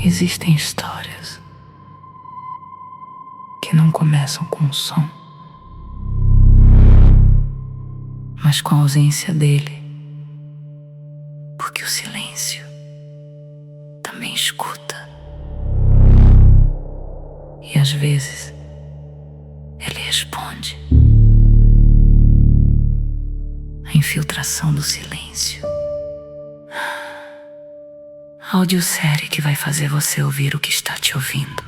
Existem histórias que não começam com um som, mas com a ausência dele, porque o silêncio também escuta. E às vezes ele responde. A infiltração do silêncio. Audiosérie que vai fazer você ouvir o que está te ouvindo.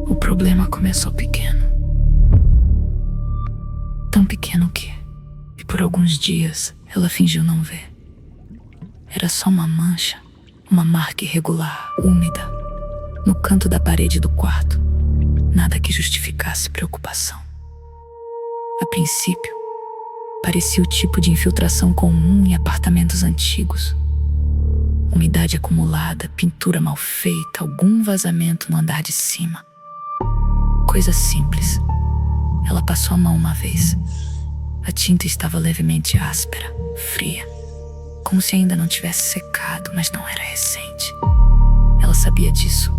O problema começou pequeno. Tão pequeno que, por alguns dias, ela fingiu não ver. Era só uma mancha, uma marca irregular, úmida, no canto da parede do quarto. Nada que justificasse preocupação. A princípio, parecia o tipo de infiltração comum em apartamentos antigos. Umidade acumulada, pintura mal feita, algum vazamento no andar de cima. Coisa simples. Ela passou a mão uma vez. A tinta estava levemente áspera, fria, como se ainda não tivesse secado, mas não era recente. Ela sabia disso,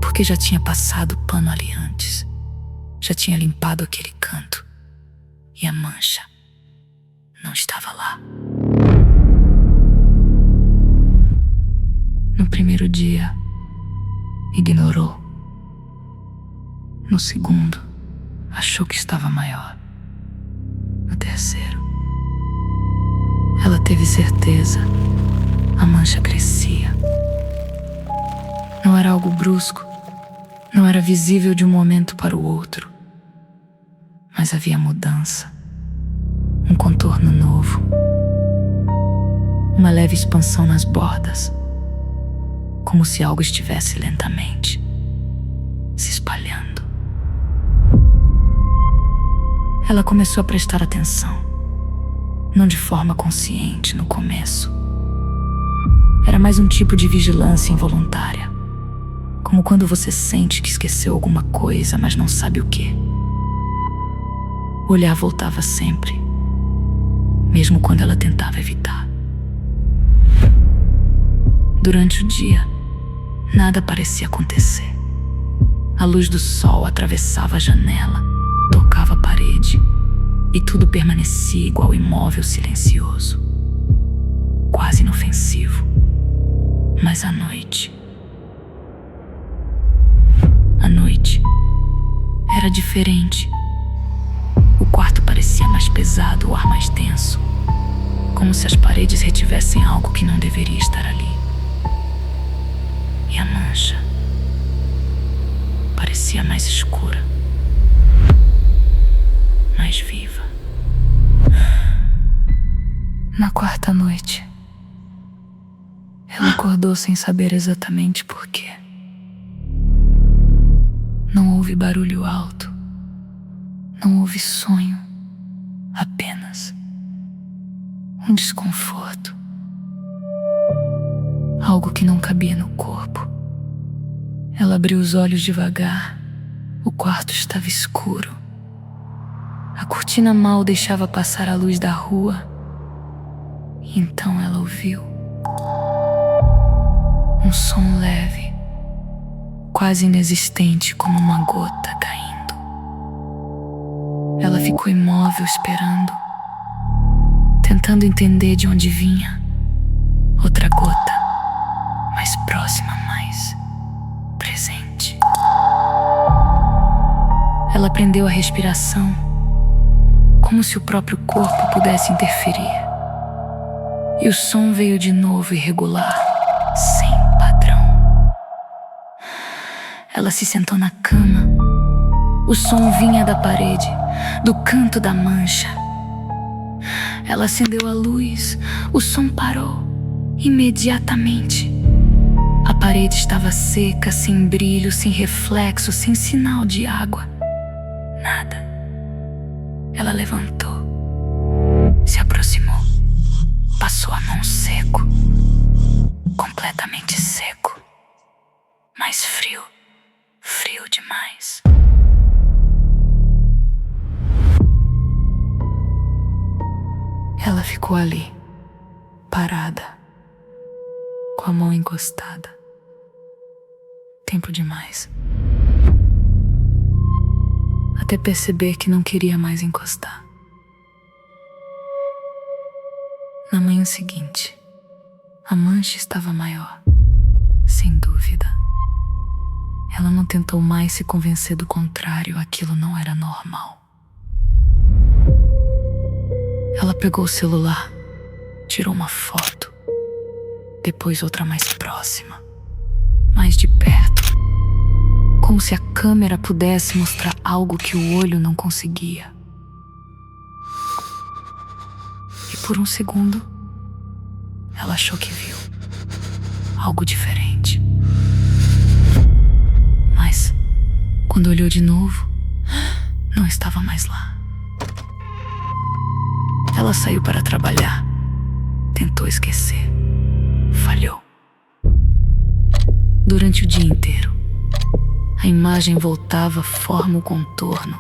porque já tinha passado o pano ali antes. Já tinha limpado aquele canto. E a mancha não estava lá. No primeiro dia, ignorou. No segundo, achou que estava maior. No terceiro, ela teve certeza. A mancha crescia. Não era algo brusco, não era visível de um momento para o outro. Mas havia mudança, um contorno novo, uma leve expansão nas bordas, como se algo estivesse lentamente se espalhando. Ela começou a prestar atenção, não de forma consciente no começo. Era mais um tipo de vigilância involuntária, como quando você sente que esqueceu alguma coisa, mas não sabe o que. O olhar voltava sempre, mesmo quando ela tentava evitar. Durante o dia, nada parecia acontecer. A luz do sol atravessava a janela, tocava a parede, e tudo permanecia igual, imóvel, silencioso, quase inofensivo. Mas à noite era diferente. O quarto parecia mais pesado, o ar mais denso, como se as paredes retivessem algo que não deveria estar ali. E a mancha parecia mais escura, mais viva. Na quarta noite, ela acordou sem saber exatamente por quê. Não houve barulho alto, não houve sonho, apenas um desconforto. Algo que não cabia no corpo. Ela abriu os olhos devagar. O quarto estava escuro. A cortina mal deixava passar a luz da rua. E então ela ouviu um som leve, quase inexistente, como uma gota caindo. Ela ficou imóvel, esperando, tentando entender de onde vinha. Outra gota, mais próxima, mais presente. Ela prendeu a respiração, como se o próprio corpo pudesse interferir. E o som veio de novo, irregular, sem padrão. Ela se sentou na cama. O som vinha da parede, do canto da mancha. Ela acendeu a luz. O som parou imediatamente. A parede estava seca, sem brilho, sem reflexo, sem sinal de água. Nada. Ela levantou, se aproximou, passou a mão seco, completamente seco, mas frio, frio demais. Ela ficou ali, parada, com a mão encostada. Tempo demais. Até perceber que não queria mais encostar. Na manhã seguinte, a mancha estava maior, sem dúvida. Ela não tentou mais se convencer do contrário, aquilo não era normal. Ela pegou o celular, tirou uma foto, depois outra mais próxima, mais de perto, como se a câmera pudesse mostrar algo que o olho não conseguia. E por um segundo, ela achou que viu algo diferente. Mas, quando olhou de novo, não estava mais lá. Ela saiu para trabalhar, tentou esquecer, falhou. Durante o dia inteiro, a imagem voltava forma o contorno,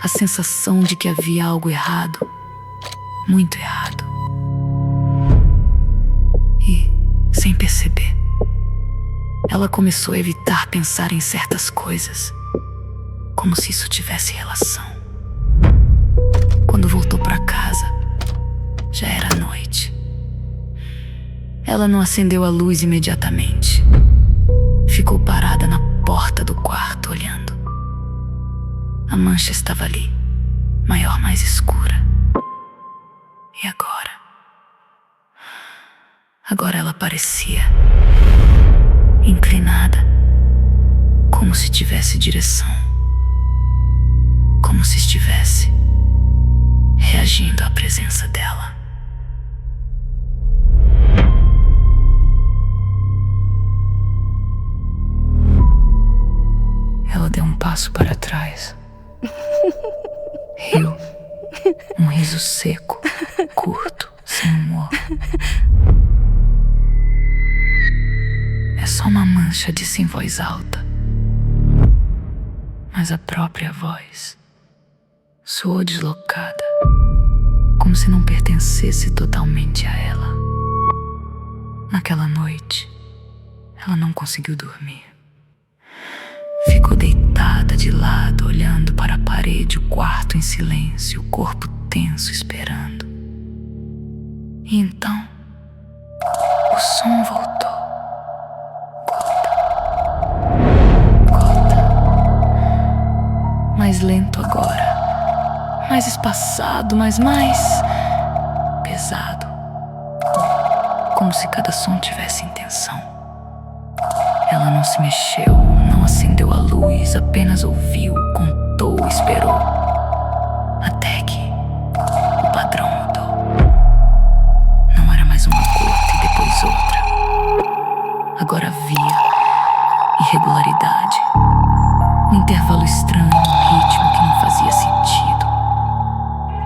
a sensação de que havia algo errado, muito errado. E, sem perceber, ela começou a evitar pensar em certas coisas, como se isso tivesse relação. Quando voltou para casa, já era noite. Ela não acendeu a luz imediatamente. Ficou parada na porta do quarto, olhando. A mancha estava ali, maior, mais escura. E agora? Agora ela parecia inclinada, como se tivesse direção, como se estivesse reagindo à presença dela. Ela deu um passo para trás. Riu. Um riso seco, curto, sem humor. É só uma mancha, disse em voz alta. Mas a própria voz soou deslocada, como se não pertencesse totalmente a ela. Naquela noite, ela não conseguiu dormir. Ficou deitada de lado, olhando para a parede, o quarto em silêncio, o corpo tenso, esperando. E então, o som voltou. Gota. Mais lento agora. Mais espaçado, mas mais pesado. Como se cada som tivesse intenção. Ela não se mexeu, não acendeu a luz, apenas ouviu, contou, esperou. Até que o padrão mudou. Não era mais uma gota e depois outra. Agora havia irregularidade. Um intervalo estranho, um ritmo que não fazia sentido.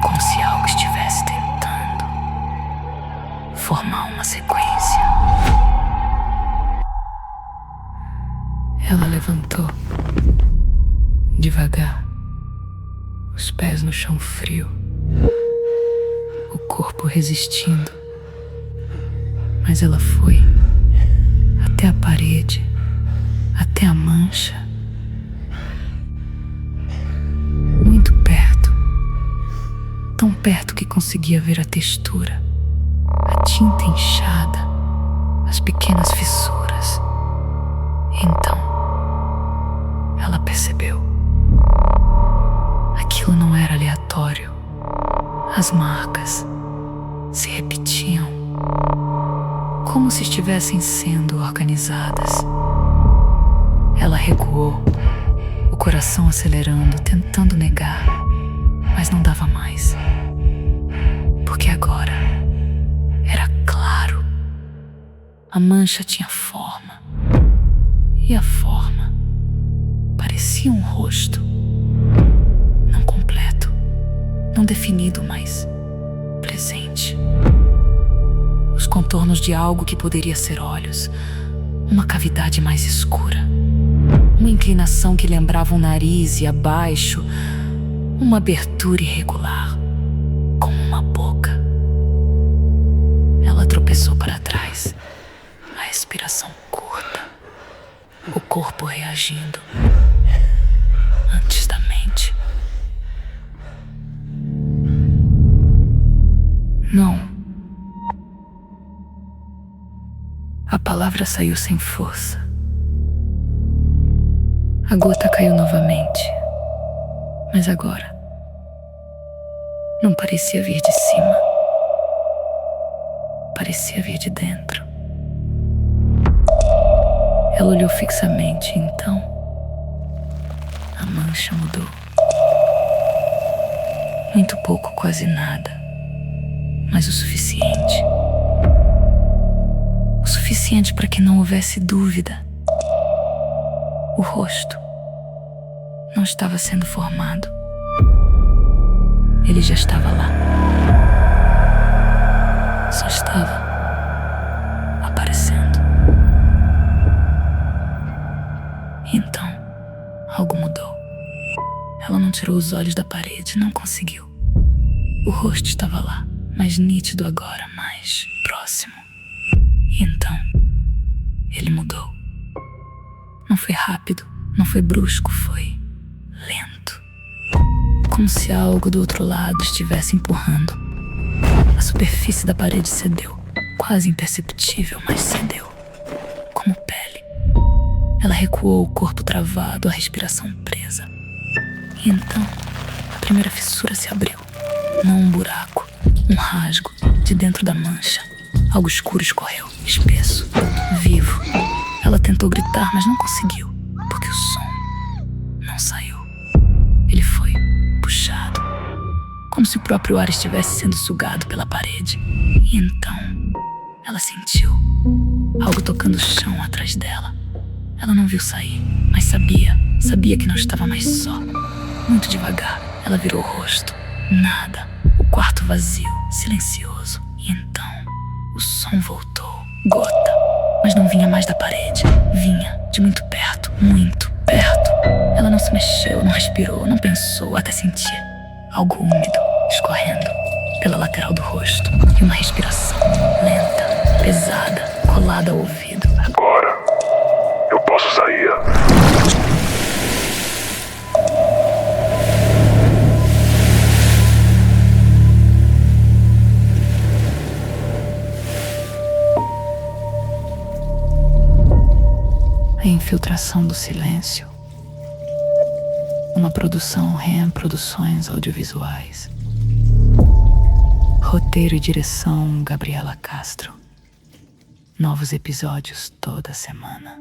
Como se algo estivesse tentando formar uma sequência. Ela levantou, devagar, os pés no chão frio, o corpo resistindo. Mas ela foi até a parede, até a mancha, muito perto, tão perto que conseguia ver a textura, a tinta inchada, as pequenas fissuras. Então, ela percebeu. Aquilo não era aleatório. As marcas se repetiam, como se estivessem sendo organizadas. Ela recuou, o coração acelerando, tentando negar, mas não dava mais. Porque agora era claro. A mancha tinha forma. E a forma parecia um rosto, não completo, não definido, mas presente. Os contornos de algo que poderia ser olhos, uma cavidade mais escura, uma inclinação que lembrava um nariz e abaixo, uma abertura irregular, como uma boca. tropeçou para trás, a respiração curta, o corpo reagindo antes da mente. Não. A palavra saiu sem força. A gota caiu novamente, mas agora não parecia vir de cima. Parecia vir de dentro. Ela olhou fixamente, então a mancha mudou. Muito pouco, quase nada, mas o suficiente. O suficiente para que não houvesse dúvida. O rosto não estava sendo formado. Ele já estava lá. Só estava aparecendo. Então, algo mudou. Ela não tirou os olhos da parede, não conseguiu. O rosto estava lá, mais nítido agora, mais próximo. E então, ele mudou. Não foi rápido, não foi brusco, foi lento. Como se algo do outro lado estivesse empurrando. A superfície da parede cedeu, quase imperceptível, mas cedeu. Como pele. Ela recuou, o corpo travado, a respiração presa. E então, a primeira fissura se abriu. Não um buraco, um rasgo, de dentro da mancha. Algo escuro escorreu, espesso, vivo. Ela tentou gritar, mas não conseguiu, porque o som não saiu. Ele foi puxado, como se o próprio ar estivesse sendo sugado pela parede. E então, ela sentiu algo tocando o chão atrás dela. Ela não viu sair, mas sabia que não estava mais só. Muito devagar, ela virou o rosto. Nada. O quarto vazio, silencioso. E então, o som voltou. Gota. Mas não vinha mais da parede. Vinha de muito perto, muito perto. Ela não se mexeu, não respirou, não pensou, até sentir algo úmido escorrendo pela lateral do rosto. E uma respiração lenta, pesada, colada ao ouvido. Agora, eu posso sair. A infiltração do silêncio. Uma produção REM Produções Audiovisuais. Roteiro e direção Gabriela Castro. Novos episódios toda semana.